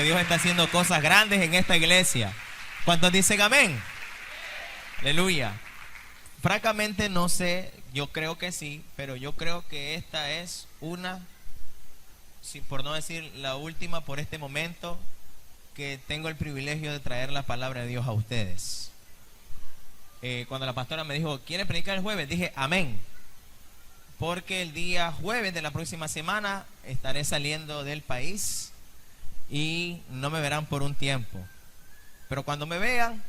Dios está haciendo cosas grandes en esta iglesia. ¿Cuántos dicen amén? Aleluya. Francamente no sé, yo creo que sí, pero yo creo que esta es una, por no decir la última por este momento, que tengo el privilegio de traer la palabra de Dios a ustedes. Cuando la pastora me dijo, ¿quiere predicar el jueves? Dije, amén. Porque el día jueves de la próxima semana estaré saliendo del país y no me verán por un tiempo. Pero cuando me vean,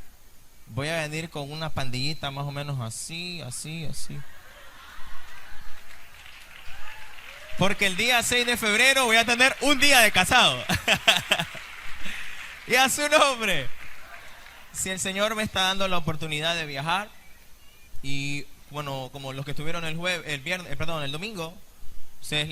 voy a venir con una pandillita más o menos así. Porque el día 6 de febrero voy a tener un día de casado. Y a su nombre. Si el Señor me está dando la oportunidad de viajar, y bueno, como los que estuvieron el domingo, ustedes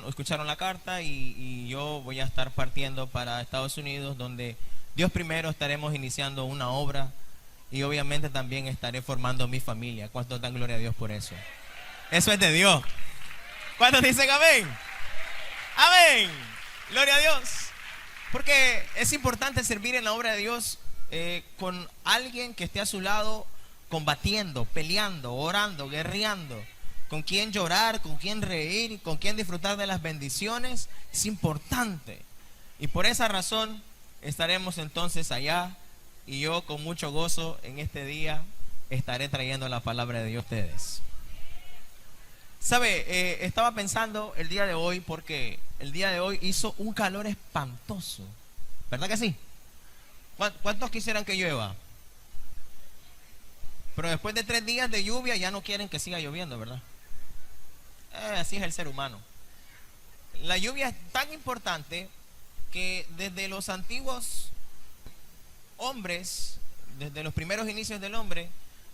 escucharon la carta y yo voy a estar partiendo para Estados Unidos, donde Dios primero estaremos iniciando una obra y obviamente también estaré formando mi familia. ¿Cuántos dan gloria a Dios por eso? Eso es de Dios. ¿Cuántos dicen amén? Amén. Gloria a Dios. Porque es importante servir en la obra de Dios con alguien que esté a su lado, combatiendo, peleando, orando, guerreando, con quien llorar, con quien reír, con quien disfrutar de las bendiciones. Es importante. Y por esa razón estaremos entonces allá, y yo con mucho gozo en este día estaré trayendo la palabra de Dios a ustedes. ¿Sabe? Estaba pensando el día de hoy, porque el día de hoy hizo un calor espantoso. ¿Verdad que sí? ¿Cuántos quisieran que llueva? Pero después de 3 días de lluvia ya no quieren que siga lloviendo, ¿verdad? Así es el ser humano. La lluvia es tan importante que desde los antiguos hombres, desde los primeros inicios del hombre,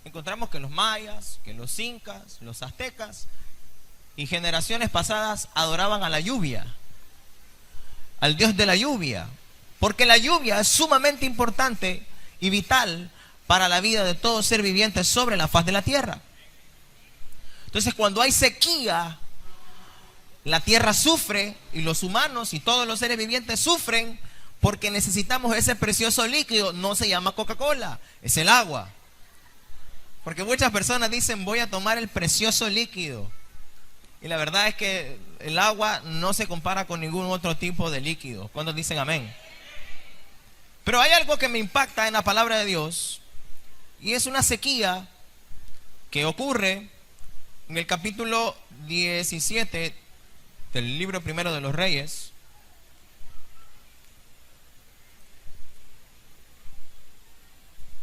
encontramos que los mayas, que los incas, los aztecas y generaciones pasadas adoraban a la lluvia, al Dios de la lluvia, porque la lluvia es sumamente importante y vital para la vida de todo ser viviente sobre la faz de la tierra. Entonces, cuando hay sequía, la tierra sufre, y los humanos y todos los seres vivientes sufren, porque necesitamos ese precioso líquido. No se llama Coca-Cola, es el agua. Porque muchas personas dicen, voy a tomar el precioso líquido, y la verdad es que el agua no se compara con ningún otro tipo de líquido. ¿Cuántos dicen amén? Pero hay algo que me impacta en la palabra de Dios, y es una sequía que ocurre en el capítulo 17 del libro primero de los Reyes,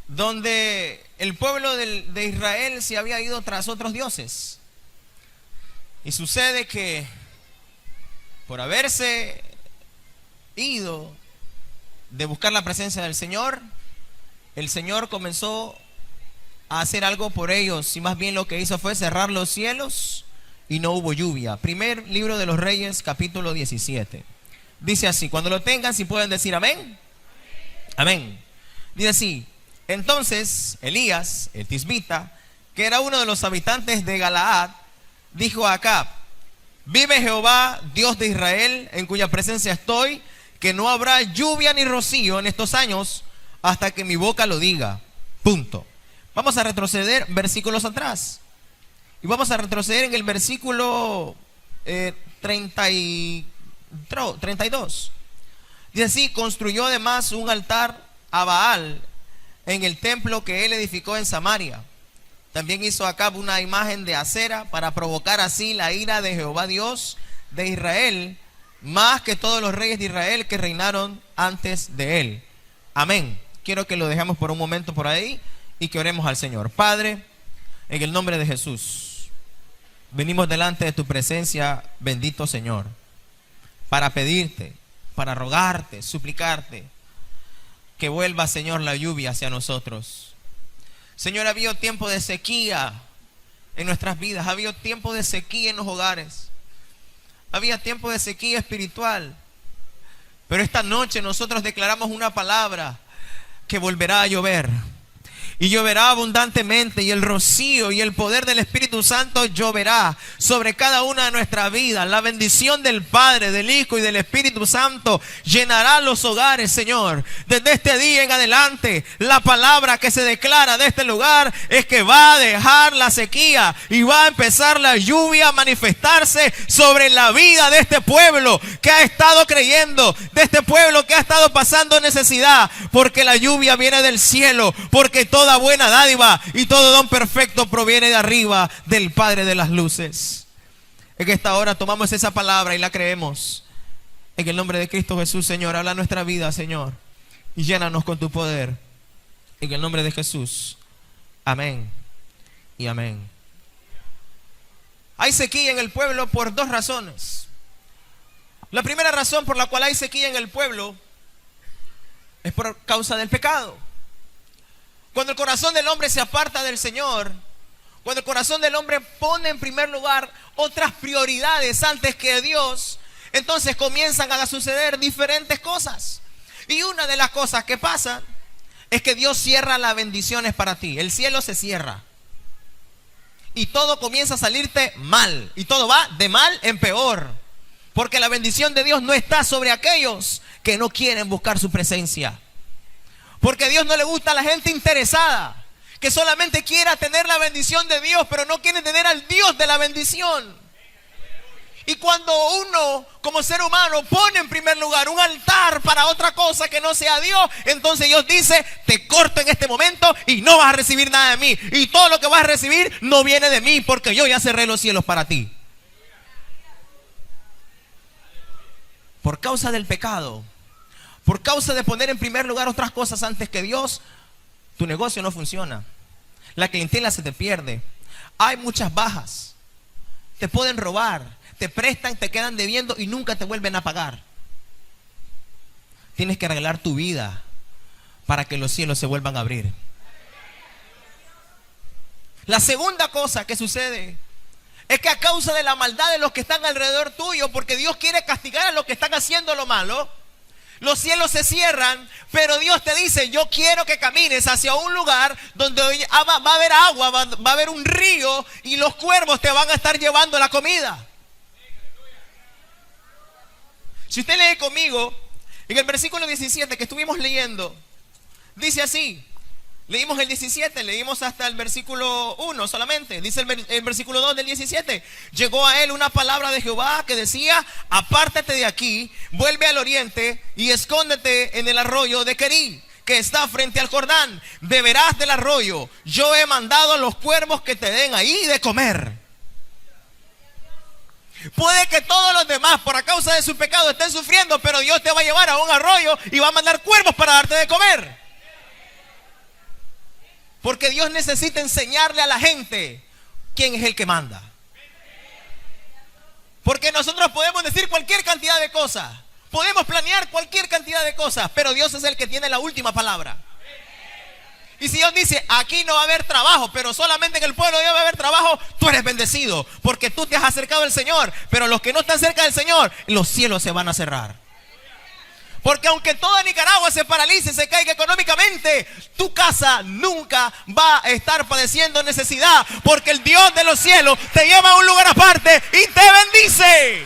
donde el pueblo de Israel se había ido tras otros dioses. Y sucede que por haberse ido de buscar la presencia del Señor, el Señor comenzó a hacer algo por ellos, y más bien lo que hizo fue cerrar los cielos y no hubo lluvia. Primer libro de los Reyes, capítulo 17. Dice así, cuando lo tengan, si pueden decir amén. Amén. Dice así: entonces Elías, el tisbita, que era uno de los habitantes de Galaad, dijo a Acab: vive Jehová, Dios de Israel, en cuya presencia estoy, que no habrá lluvia ni rocío en estos años hasta que mi boca lo diga. Punto. Vamos a retroceder versículos atrás, y vamos a retroceder en el versículo 32. Dice así: construyó además un altar a Baal en el templo que él edificó en Samaria. También hizo Acab una imagen de acera para provocar así la ira de Jehová Dios de Israel, más que todos los reyes de Israel que reinaron antes de él. Amén. Quiero que lo dejemos por un momento por ahí y que oremos al Señor. Padre, en el nombre de Jesús, venimos delante de tu presencia, bendito Señor, para pedirte, para rogarte, suplicarte que vuelva, Señor, la lluvia hacia nosotros. Señor, ha habido tiempo de sequía en nuestras vidas, ha habido tiempo de sequía en los hogares, había tiempo de sequía espiritual, pero esta noche nosotros declaramos una palabra: que volverá a llover. y lloverá abundantemente, y el rocío y el poder del Espíritu Santo lloverá sobre cada una de nuestras vidas. La bendición del Padre, del Hijo y del Espíritu Santo llenará los hogares, Señor. Desde este día en adelante, la palabra que se declara de este lugar es que va a dejar la sequía y va a empezar la lluvia a manifestarse sobre la vida de este pueblo que ha estado creyendo, de este pueblo que ha estado pasando necesidad, porque la lluvia viene del cielo, porque toda buena dádiva y todo don perfecto proviene de arriba, del Padre de las luces. En esta hora tomamos esa palabra y la creemos. En el nombre de Cristo Jesús, Señor, habla nuestra vida, Señor, y llénanos con tu poder. En el nombre de Jesús. Amén y amén. Hay sequía en el pueblo por dos razones. La primera razón por la cual hay sequía en el pueblo es por causa del pecado. Cuando el corazón del hombre se aparta del Señor, cuando el corazón del hombre pone en primer lugar otras prioridades antes que Dios, entonces comienzan a suceder diferentes cosas. Y una de las cosas que pasa es que Dios cierra las bendiciones para ti. El cielo se cierra y todo comienza a salirte mal, y todo va de mal en peor, porque la bendición de Dios no está sobre aquellos que no quieren buscar su presencia. Porque a Dios no le gusta a la gente interesada, que solamente quiera tener la bendición de Dios, pero no quiere tener al Dios de la bendición. Y cuando uno, como ser humano, pone en primer lugar un altar para otra cosa que no sea Dios, entonces Dios dice: te corto en este momento y no vas a recibir nada de mí. Y todo lo que vas a recibir no viene de mí, porque yo ya cerré los cielos para ti. Por causa del pecado, por causa de poner en primer lugar otras cosas antes que Dios, tu negocio no funciona. La clientela se te pierde. Hay muchas bajas. Te pueden robar, te prestan, te quedan debiendo y nunca te vuelven a pagar. Tienes que arreglar tu vida para que los cielos se vuelvan a abrir. La segunda cosa que sucede es que a causa de la maldad de los que están alrededor tuyo, porque Dios quiere castigar a los que están haciendo lo malo, los cielos se cierran, pero Dios te dice: yo quiero que camines hacia un lugar donde va a haber agua, va a haber un río, y los cuervos te van a estar llevando la comida. Si usted lee conmigo, en el versículo 17 que estuvimos leyendo, dice así. Leímos el 17, leímos hasta el versículo 1 solamente. Dice el versículo 2 del 17: llegó a él una palabra de Jehová que decía: apártate de aquí, vuelve al oriente y escóndete en el arroyo de Querí, que está frente al Jordán. Beberás del arroyo. Yo he mandado a los cuervos que te den ahí de comer. Puede que todos los demás, por causa de su pecado, estén sufriendo, pero Dios te va a llevar a un arroyo y va a mandar cuervos para darte de comer. Porque Dios necesita enseñarle a la gente quién es el que manda. Porque nosotros podemos decir cualquier cantidad de cosas, podemos planear cualquier cantidad de cosas, pero Dios es el que tiene la última palabra. Y si Dios dice: aquí no va a haber trabajo, pero solamente en el pueblo de Dios va a haber trabajo, tú eres bendecido, porque tú te has acercado al Señor. Pero los que no están cerca del Señor, los cielos se van a cerrar. Porque aunque toda Nicaragua se paralice, se caiga económicamente, tu casa nunca va a estar padeciendo necesidad, porque el Dios de los cielos te lleva a un lugar aparte y te bendice.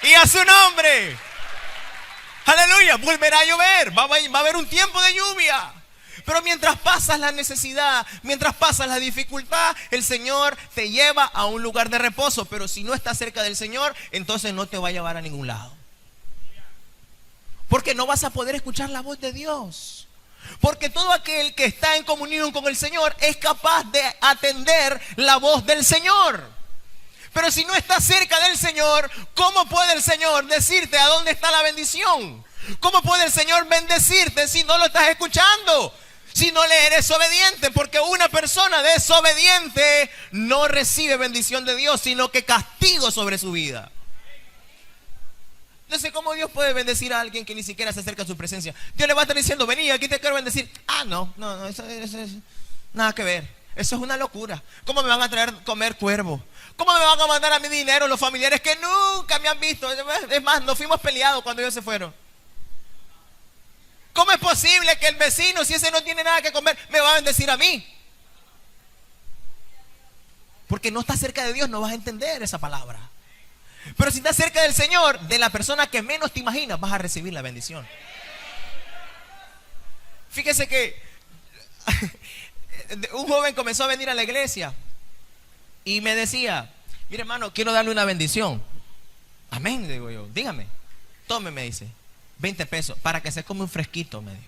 Y a su nombre, aleluya, volverá a llover, va a haber un tiempo de lluvia. Pero mientras pasas la necesidad, mientras pasas la dificultad, el Señor te lleva a un lugar de reposo. Pero si no estás cerca del Señor, entonces no te va a llevar a ningún lado. Porque no vas a poder escuchar la voz de Dios. Porque todo aquel que está en comunión con el Señor es capaz de atender la voz del Señor. Pero si no estás cerca del Señor, ¿cómo puede el Señor decirte a dónde está la bendición? ¿Cómo puede el Señor bendecirte si no lo estás escuchando? Si no le eres obediente, porque una persona desobediente no recibe bendición de Dios, sino que castigo sobre su vida. No sé cómo Dios puede bendecir a alguien que ni siquiera se acerca a su presencia. Dios le va a estar diciendo: vení, aquí te quiero bendecir. Ah, no, eso nada que ver. Eso es una locura. ¿Cómo me van a traer comer cuervo? ¿Cómo me van a mandar a mi dinero los familiares que nunca me han visto? Es más, nos fuimos peleados cuando ellos se fueron. ¿Cómo es posible que el vecino, si ese no tiene nada que comer, me va a bendecir a mí? Porque no estás cerca de Dios, no vas a entender esa palabra. Pero si estás cerca del Señor, de la persona que menos te imaginas, vas a recibir la bendición. Fíjese que un joven comenzó a venir a la iglesia y me decía: mire, hermano, quiero darle una bendición. Amén, digo yo. Dígame. Tome, me dice, 20 pesos para que se come un fresquito, me dijo.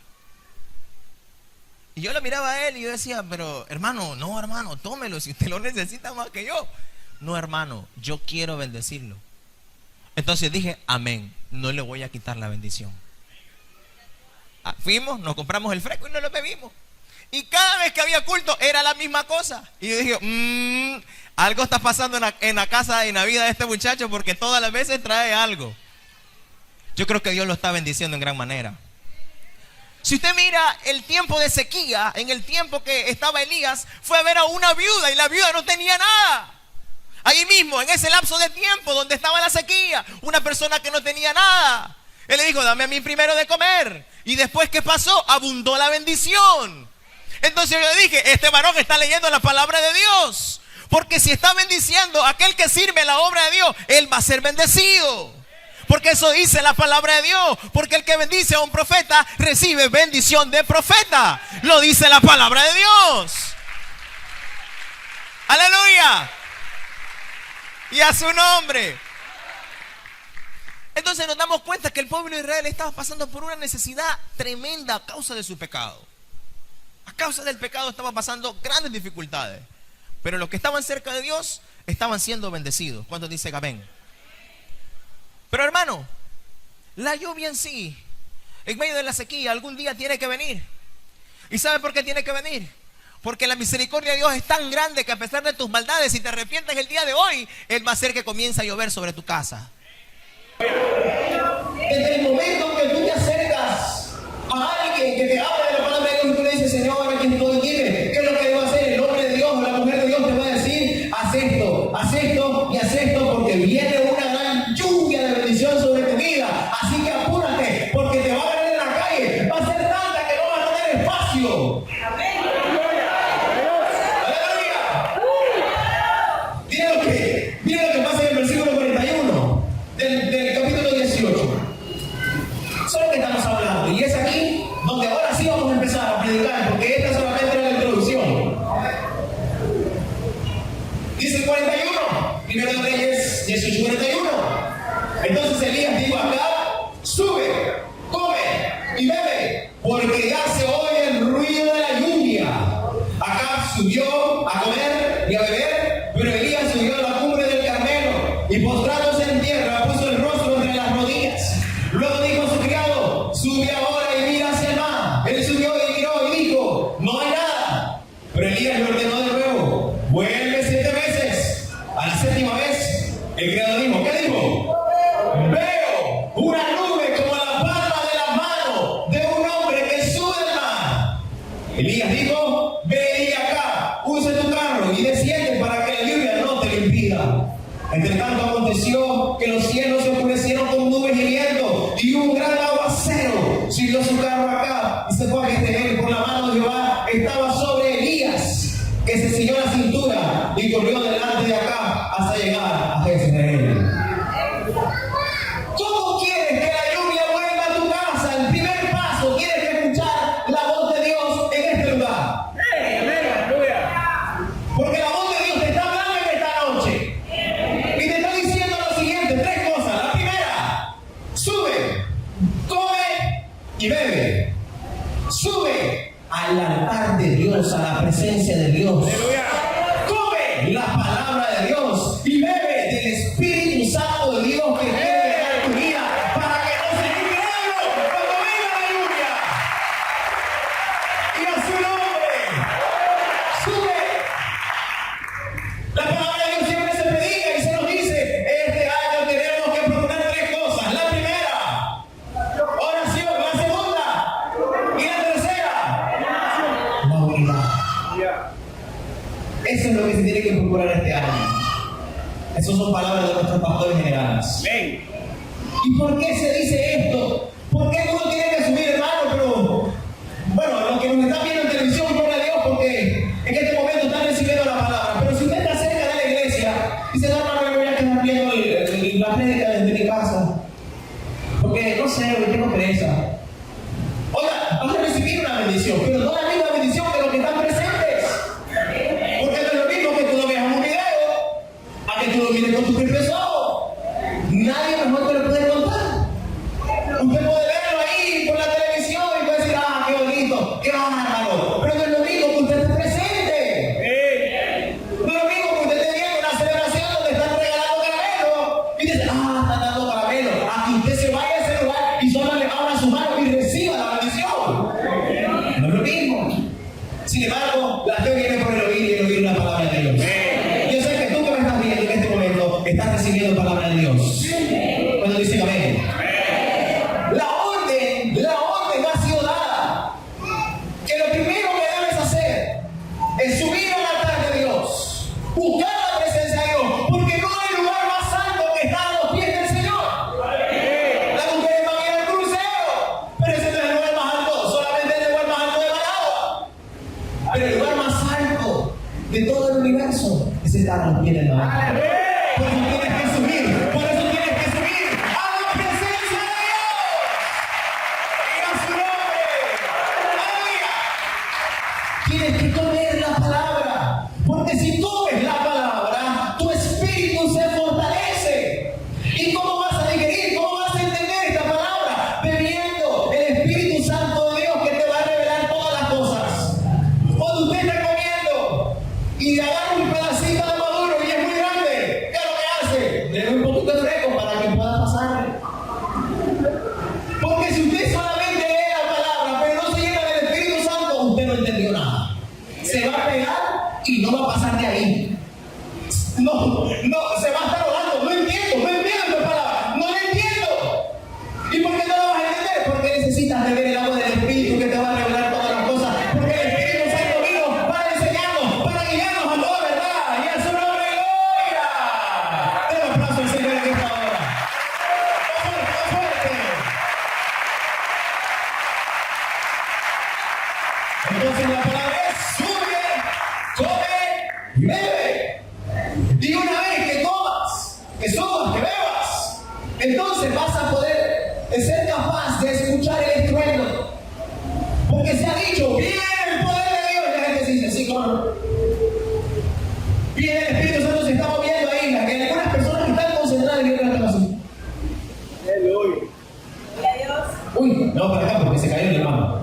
Y yo lo miraba a él y yo decía: pero hermano, no, hermano, tómelo si usted lo necesita más que yo. No, hermano, yo quiero bendecirlo. Entonces dije: amén, no le voy a quitar la bendición. Fuimos, nos compramos el fresco y nos lo bebimos. Y cada vez que había culto era la misma cosa. Y yo dije: algo está pasando en la casa, en la vida de este muchacho, porque todas las veces trae algo. Yo creo que Dios lo está bendiciendo en gran manera. Si usted mira el tiempo de sequía, en el tiempo que estaba Elías, fue a ver a una viuda y la viuda no tenía nada. Ahí mismo, en ese lapso de tiempo donde estaba la sequía, una persona que no tenía nada. Él le dijo: dame a mí primero de comer. Y después, ¿qué pasó? Abundó la bendición. Entonces yo le dije: este varón está leyendo la palabra de Dios. Porque si está bendiciendo a aquel que sirve la obra de Dios, él va a ser bendecido. Porque eso dice la palabra de Dios. Porque el que bendice a un profeta recibe bendición de profeta. Lo dice la palabra de Dios. Aleluya. Y a su nombre. Entonces nos damos cuenta que el pueblo de Israel estaba pasando por una necesidad tremenda a causa de su pecado. A causa del pecado estaba pasando grandes dificultades. Pero los que estaban cerca de Dios estaban siendo bendecidos. ¿Cuántos dicen amén? Pero hermano, la lluvia en sí, en medio de la sequía, algún día tiene que venir. ¿Y sabe por qué tiene que venir? Porque la misericordia de Dios es tan grande que a pesar de tus maldades, si te arrepientes el día de hoy, Él va a hacer que comience a llover sobre tu casa. Desde el momento que tú te acercas a alguien que te habla de la palabra de Dios y tú le dices: Señor, aquí estoy, dime, ¿qué es lo que debo hacer? El hombre de Dios o la mujer de Dios te va a decir: haz esto y haz esto, porque viene una gran lluvia de bendición sobre tu vida. Así que apúrate, porque te va a ver en la calle. Va a ser tanta que no vas a tener espacio. Miren lo que pasa en el versículo 41 del capítulo 18. ¿Saben qué estamos hablando? Y es aquí donde ahora sí vamos a empezar a predicar, porque esta solamente era la introducción. Dice 41, primero de Reyes 18:41. Entonces Elías dijo a Acab: sube, come y bebe, porque ya se oye el ruido de la lluvia. Acab subió a comer y a beber, pero Elías subió a la cumbre del Carmelo y postrándose en tierra puso el rostro entre las rodillas. Luego dijo a su criado: sube ahora y mira hacia el mar. Él subió y miró y dijo: no hay nada. Pero Elías le ordenó de nuevo: vuelve 7 veces. A la 7ª vez, el criado dijo: ¿qué dijo? Veo una nube como la palma de la mano de un hombre que sube del mar. Elías dijo: ve y acá, use tu carro y desciende para que la lluvia no te lo impida. Entre tanto aconteció que los cielos se oscurecieron con nubes y viento, y un gran aguacero. Subió su carro acá y se fue a Jezreel, por la mano de Jehová estaba sobre Elías, que se ciñó la cintura y corrió delante de acá hasta llegar a Jezreel. ¿Cómo quieres que la lluvia vuelva a tu casa? El primer paso, tienes que escuchar la voz de Dios en este lugar. Porque la voz de Dios te está hablando en esta noche. Y te está diciendo lo siguiente: 3 cosas. La primera: sube, come y bebe. Sube al altar de Dios, a la presencia de Dios. Come la palabra de Dios y bebe del Espíritu Santo de Dios que quiere llenar tu vida, para que no se quede algo cuando venga la lluvia. Y a su nombre, sube. La palabra de Dios siempre se predica y se nos dice: este año tenemos que proponer 3 cosas. La primera, oración. La segunda, y la tercera, la unidad. Eso es lo que se tiene que procurar este año. Esas son palabras de nuestros pastores generales. ¿Y por qué se dice esto? ¿Por qué uno tiene que subir, hermano? Pero bendición, pero no la misma bendición de los que están presentes. Porque no es lo mismo que tú lo veas en un video a que tú lo mires con tus propios ojos. Nadie mejor te lo puede contar. Usted puede verlo ahí por la televisión y puede decir, ah, qué bonito, qué bárbaro. Pero no es lo mismo que usted esté presente. No es lo mismo que usted esté viendo una celebración donde están regalando caramelos y dice, ah, están dando caramelos. A que usted se vaya a ese lugar y solo le abra su mano y reciba la bendición. No es lo mismo. Sin embargo, la fe viene por el oír y el oír la palabra de Dios. Yo sé que tú que me estás viendo en este momento estás recibiendo palabra de Dios. Cuando dicen amén. La orden ha sido dada. Que lo primero que debes hacer es subir al altar de Dios, buscar la presencia de Dios, porque no hay lugar más santo que estar a los pies del Señor. Las mujeres van a ir al crucero, pero ese no es el lugar más alto, solamente es el lugar más alto de Managua. Pero el lugar más alto de todo el universo es estar a los pies del Señor. Por eso tienes que subir, por eso tienes que subir a la presencia de Dios. Y a su nombre. ¡Aleluya! Tienes que comer la palabra, porque si comes la palabra, tu espíritu se fortalece. ¿Y cómo vas a digerir? ¿Cómo vas a entender esta palabra? Bebiendo el Espíritu Santo de Dios que te va a revelar todas las cosas. Cuando usted está comiendo y agarra un pedacito de maduro y es muy grande, ¿qué es lo que hace? Le da un poquito de fresco para que pueda pasarle. Porque si usted solamente lee la palabra, pero no se llena del Espíritu Santo, usted no entendió nada. Se va a pegar y no va a pasar de ahí. No, se va a estar orando. No entiendo esta palabra. No la entiendo. ¿Y por qué no la vas a entender? Porque necesitas beber el agua del Espíritu que te va a revelar todas las cosas. Porque el Espíritu Santo vino para enseñarnos, para guiarnos a toda verdad. Y a su nombre, gloria. Den un aplauso al Señor en esta hora. ¡Más fuerte! Entonces la palabra es sube, come y bebe. Y una vez que comas, que subas, que bebas, entonces vas a poder ser capaz de escuchar el estruendo. Porque se ha dicho, viene el poder de Dios. Y la gente dice, sí, claro. Viene el Espíritu Santo, se está moviendo ahí. Hay algunas personas que están concentradas y otras están así. Uy, no, para acá porque se cayó el hermano.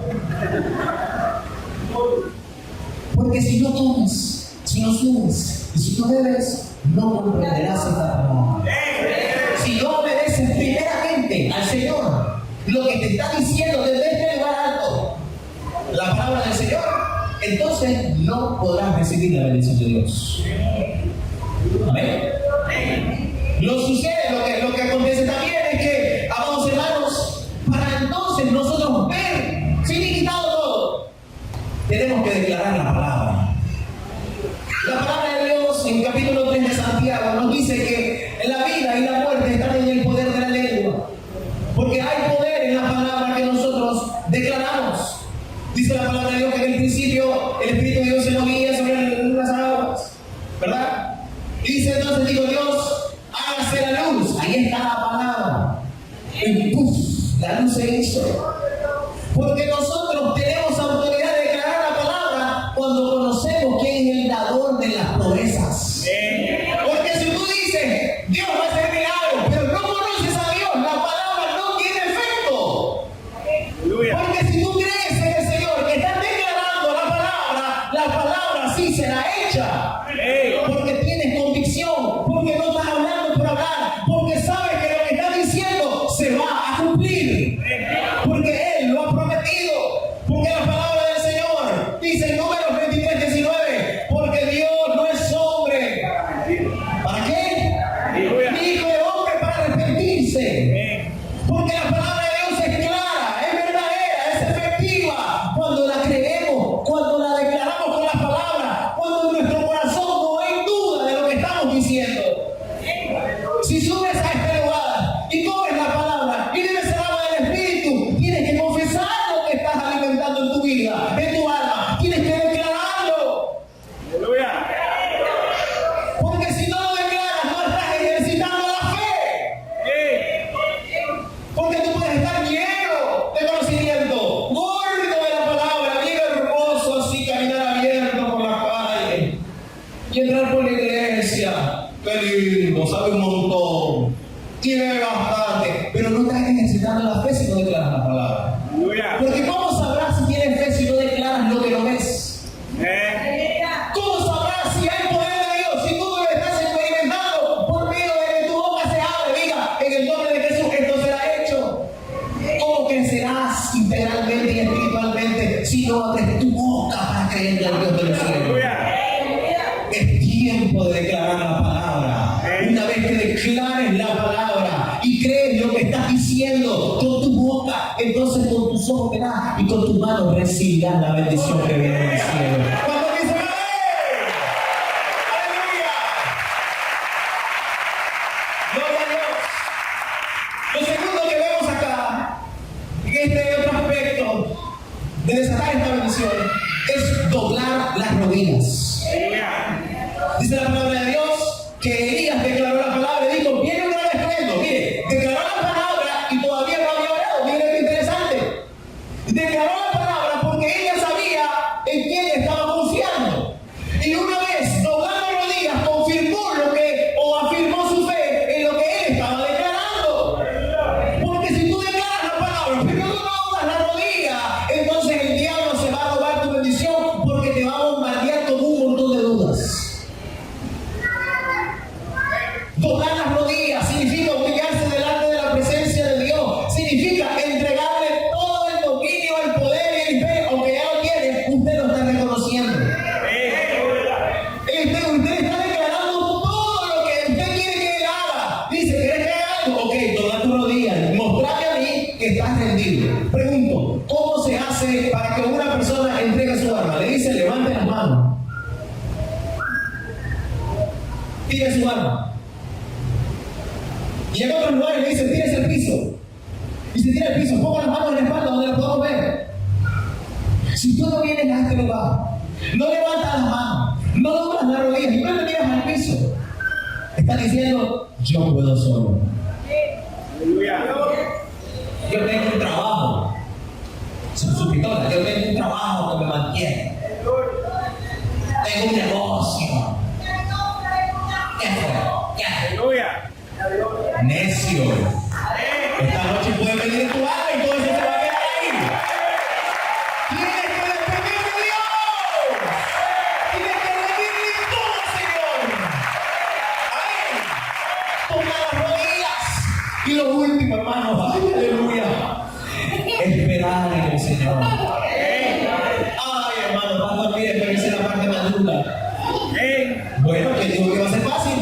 Porque si no tomas, si no subes y si no bebes, no comprenderás esta palabra. Si no obedeces primeramente al Señor, lo que te está diciendo desde este lugar alto, la palabra del Señor, entonces no podrás recibir la bendición de Dios. Amén. Lo sucede, lo que acontece también es que, amados hermanos, para entonces nosotros ver, finiquitado todo, tenemos que declarar la palabra. La palabra de Dios en capítulo 3 de Santiago nos dice que la vida y la muerte están en el poder de la lengua. Porque hay poder en la palabra que nosotros declaramos. Dice la palabra de Dios que en el principio el Espíritu de Dios se movía sobre las aguas, ¿verdad? Y dice entonces, digo Dios, hágase la luz. Ahí está la palabra. Y ¡puf! La luz se hizo. Porque nosotros tenemos autoridad de declarar la palabra cuando conocemos quién es el dador de las promesas. Porque si tú dices, Dios va a hacer milagros, pero no conoces a Dios, la palabra no tiene efecto. Porque si tú crees en el Señor que estás declarando la palabra sí será hecha. Porque tienes convicción, porque no estás hablando por hablar, porque sabes que lo que estás diciendo se va a cumplir. Porque sino abres tu boca para creer en el Dios de los cielos. Es tiempo de declarar la palabra. Una vez que declares la palabra y crees lo que estás diciendo con tu boca, entonces con tus ojos verás y con tus manos recibirás la bendición que viene del cielo. ¿Cuándo dicen amén? ¡Aleluya! ¡Gloria a Dios! Lo segundo que vemos acá, en este otro aspecto de desatar esta bendición, es doblar las rodillas. Dice la palabra de Dios que Elías declaró la palabra y dijo, viene un gran estruendo. Mire, declaró la palabra y todavía no había orado. Mire qué interesante. Declaró la palabra porque ella sabía en quién estaba confiando. Y una vez doblando rodillas confirmó lo que, o afirmó su fe en lo que él estaba declarando. Porque si tú declaras la palabra, pero no doblas la rodilla, entonces el diablo se va a robar tu bendición porque te va a bombardear con un montón de dudas. Doblar las rodillas significa humillarse delante de la presencia de Dios. Significa entregarle todo el dominio, el poder y el imperio. Aunque ya lo tiene, usted lo está reconociendo. Usted está declarando todo lo que usted quiere que él haga. Dice, ¿quieres que haga algo? Ok, dobla tus rodillas. Mostrame a mí que estás rendido. Pregunto, ¿cómo se hace para que una persona entregue su arma? Le dice, levante las manos. Tire su arma. Y en otros lugares le dicen, tírese al piso. Y se tira al piso, ponga las manos en la espalda donde las podamos ver. Si tú no vienes a este lugar, no levantas las manos, no doblas las rodillas y no te tiras al piso, estás diciendo, yo puedo solo. Yo tengo un trabajo. Su pistola, yo tengo un trabajo que me mantiene. Tengo un negocio. ¿Qué fue? Necio. Esta noche puede venir en tu alma y todo eso se va a quedar ahí. Tienes que depender de Dios. Tienes que rendirle todo, Señor. Amén. Toma las rodillas. Y lo último, hermano, ay, aleluya. Esperar en el Señor. Ay, hermano, pastor, mire, pero esa es la parte más dura. Bueno, que digo que va a ser fácil.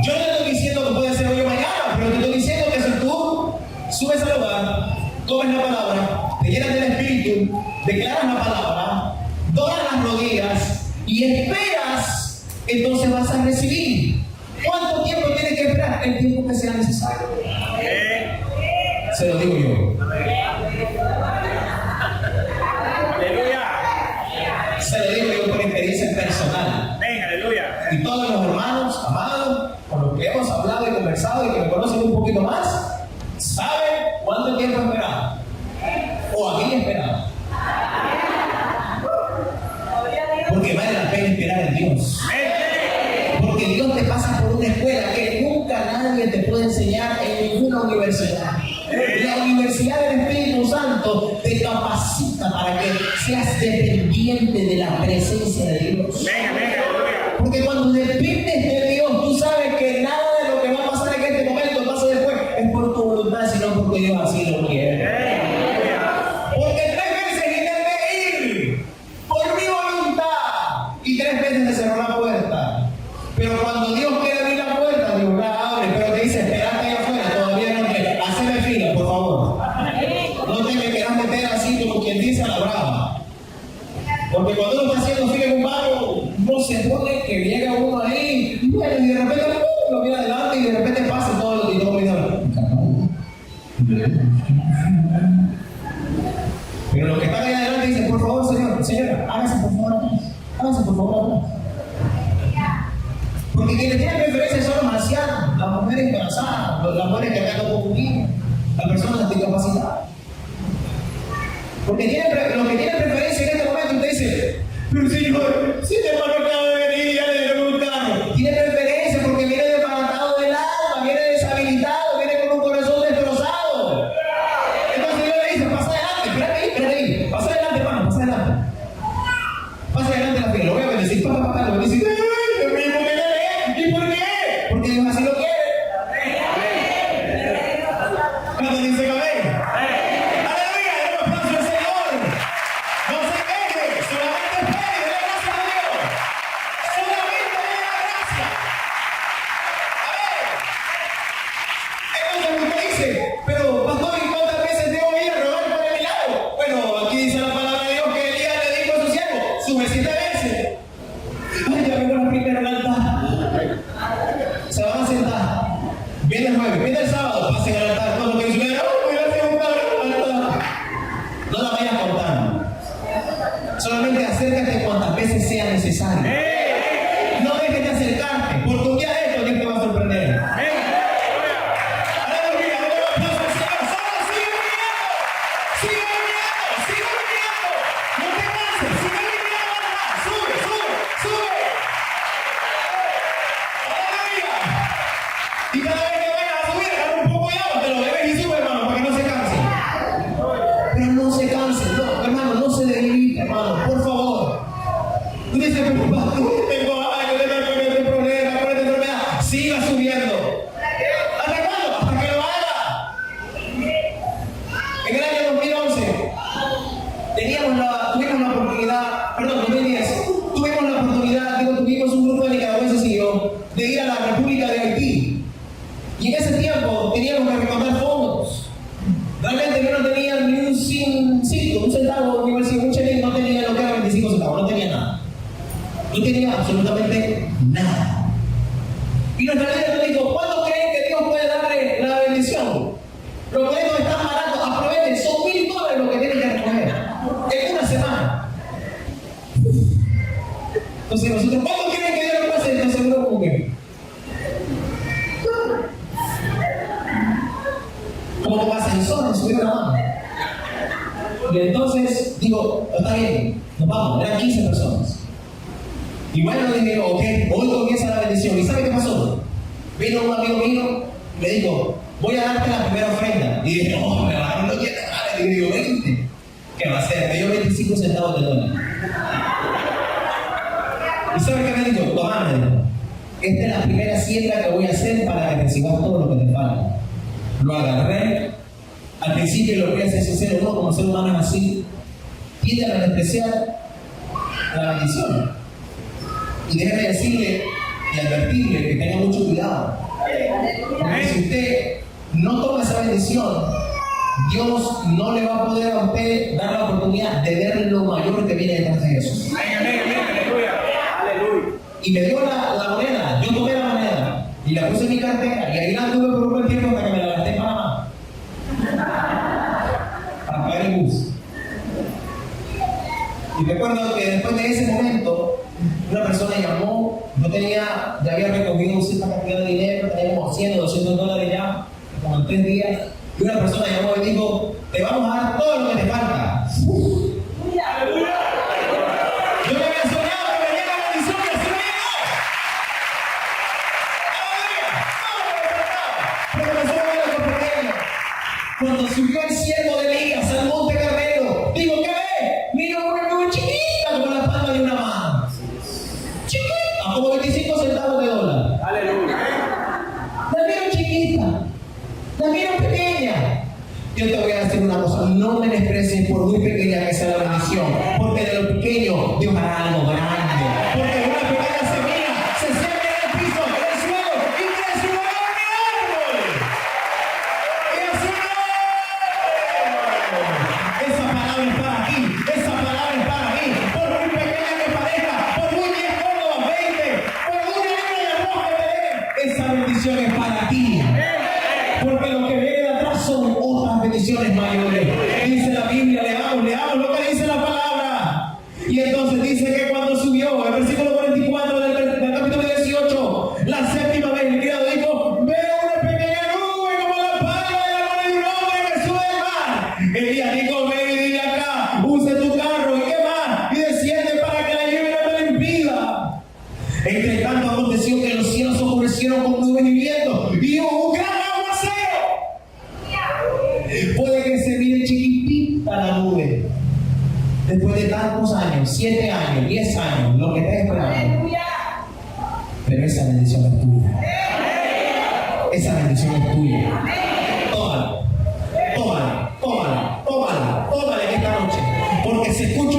Yo no estoy diciendo que puede ser hoy o mañana, pero te estoy diciendo que si tú subes al hogar, comes la palabra, te llenas del Espíritu, declaras la palabra, doblas las rodillas y esperas, entonces vas a recibir. ¿Cuánto tiempo tienes que esperar? El tiempo que sea necesario. Se lo digo yo. Se lo digo yo por experiencia personal. Y todos los hermanos, amados, con los que hemos hablado y conversado y que me conocen un poquito más, saben cuánto tiempo he esperado. O había esperado. Porque vale la pena esperar en Dios. Porque Dios te pasa por una escuela que nunca nadie te puede enseñar en ninguna universidad. La Universidad del Espíritu Santo te capacita para que seas dependiente de la presencia de Dios. Porque cuando dependes de Dios, tú sabes que nada de lo que va a pasar en este momento pasa después es por tu voluntad, sino porque Dios así lo quiere. Porque 3 veces intenté ir por mi voluntad y 3 veces me cerró la puerta. Pero cuando Dios quiere abrir la puerta, Dios la abre, pero te dice, espérate ahí afuera, todavía no te... Haceme fila, por favor. No te me quieras meter así como quien dice a la brava. Porque cuando uno está haciendo fila en un barrio, no se pone que llega uno ahí, bueno, y de repente lo mira adelante y de repente pasa todo lo que todo pero los que están ahí adelante dicen, por favor, señora, hágase por favor atrás. Hágase por favor atrás. Porque quienes tienen preferencia son los ancianos, las mujeres embarazadas, las mujeres que están con niños, las personas discapacitadas. Porque los que tienen preferencia en este momento, usted dice, pero señor, si este hermano acaba de venir, ya le debo un carro. Tiene preferencia porque viene desbaratado del alma, viene deshabilitado, viene con un corazón destrozado. Entonces Dios le dice, pasa adelante, espérate ahí, pasa adelante, hermano, pasa adelante. Pasa adelante la fila, lo voy a bendecir, lo voy a decir, Dios mío, ¿por qué le ve? ¿Y por qué? Porque Dios así lo quiere. Cuando dice amén. Aleluya, un aplauso al Señor. acércate cuantas veces sea necesario. No dejes de acercarte, porque un día esto Dios te va a sorprender. Aleluya, aplausos al Señor. Solo sigue viniendo. No te canses, sigue viniendo más. Sube. Aleluya. Y cada vez que vayas a subir, agarra un poco de agua, te lo bebes y sube, hermano, para que no se canse. Pero no se canse, no, hermano, no se debilite, hermano, por favor. Tú dices, tengo años de este problema, con esta enfermedad. Siga subiendo. ¿Hasta cuándo? Hasta que lo haga. En el año 2011 tuvimos la oportunidad, perdón, 2010, tuvimos un grupo de nicaragüenses y yo de ir a la República de Haití. Y en ese tiempo teníamos que recaudar fondos. Realmente yo no tenía ni un centavo, un chelín, no tenía lo que era 25 centavos, no tenía nada. No tenía absolutamente nada. Y nuestra líder nos dijo, ¿cuándo creen que Dios puede darle la bendición? Los boletos están baratos, aprovechen, son $1000 lo que tienen que recoger en una semana. Entonces nosotros, ¿cuándo creen que Dios lo puede hacer? Entonces uno como que... como con ascensores, subieron la mano. Y entonces digo, está bien, nos vamos, eran 15 personas. Y bueno, dije, ok, hoy comienza la bendición. ¿Y sabe qué pasó? Vino un amigo mío, me dijo, voy a darte la primera ofrenda. Y dije, no, me va a dar un loquete. Y le digo, 20. ¿Qué va a hacer? Me dio 25 centavos de dólar. ¿Y sabe qué me dijo? Tomá, me dijo, esta es la primera siembra que voy a hacer para que recibas todo lo que te falta. Lo agarré. Al principio lo voy a hacer sincero, no, como ser humano es así. Tiende a menospreciar la bendición. Y déjame decirle y advertirle que tenga mucho cuidado. Porque si usted no toma esa bendición, Dios no le va a poder a usted dar la oportunidad de ver lo mayor que viene detrás de eso. Y me dio la moneda, yo tomé la moneda y la puse en mi cartera y ahí la tuve por un buen tiempo hasta que me la gasté en Panamá. Para pagar el bus. Y recuerdo que después de ese momento, una persona llamó, ya había recogido cierta cantidad de dinero, tenía como $100 o $200 ya, como en 3 días, y una persona llamó y dijo, te vamos a dar todo lo que te falta. Yo me había soñado que venía la bendición y así me llegó. Pero me suena lo pequeño. Cuando subió el siervo de Elías al monte Carmelo, digo, ¿qué ve? Mira una nube chiquita como la palma de una mano. Chiquita, como 25 centavos de dólar. Aleluya. La miro chiquita, la miro pequeña. Yo te voy a decir una cosa, no me desprecies por muy pequeña que sea la bendición, porque de lo pequeño Dios hará algo grande. Porque una pequeña semilla se siembra en el piso, en el suelo, y crece un enorme árbol. Y así no. Esa palabra es para ti, esa palabra es para mí. Por muy pequeña que parezca, por muy 10 córdobas, 20, por una libra de arroz que te den, esa bendición es para ti. Porque lo que viene de atrás son otras bendiciones mayores. Dice la Biblia, leamos lo que dice la palabra. Y entonces dice que cuando subió, el versículo 44 del capítulo 18, la 7ª vez, el criado dijo, veo una pequeña nube como la palma de la mano de un hombre que sube del mar. Elías dijo, ven y dile acá, use tu carro, ¿y qué más? Y desciende para que la lluvia no me lo impida. Entre tanto aconteció que los cielos se oscurecieron con nubes y viento, y hubo un gran aguacero. Puede que se mire chiquitita la nube. Después de tantos años, 7 años, 10 años, lo que te esperando. Pero esa bendición es tuya. Esa bendición es tuya. Tómala en esta noche. Porque se escucha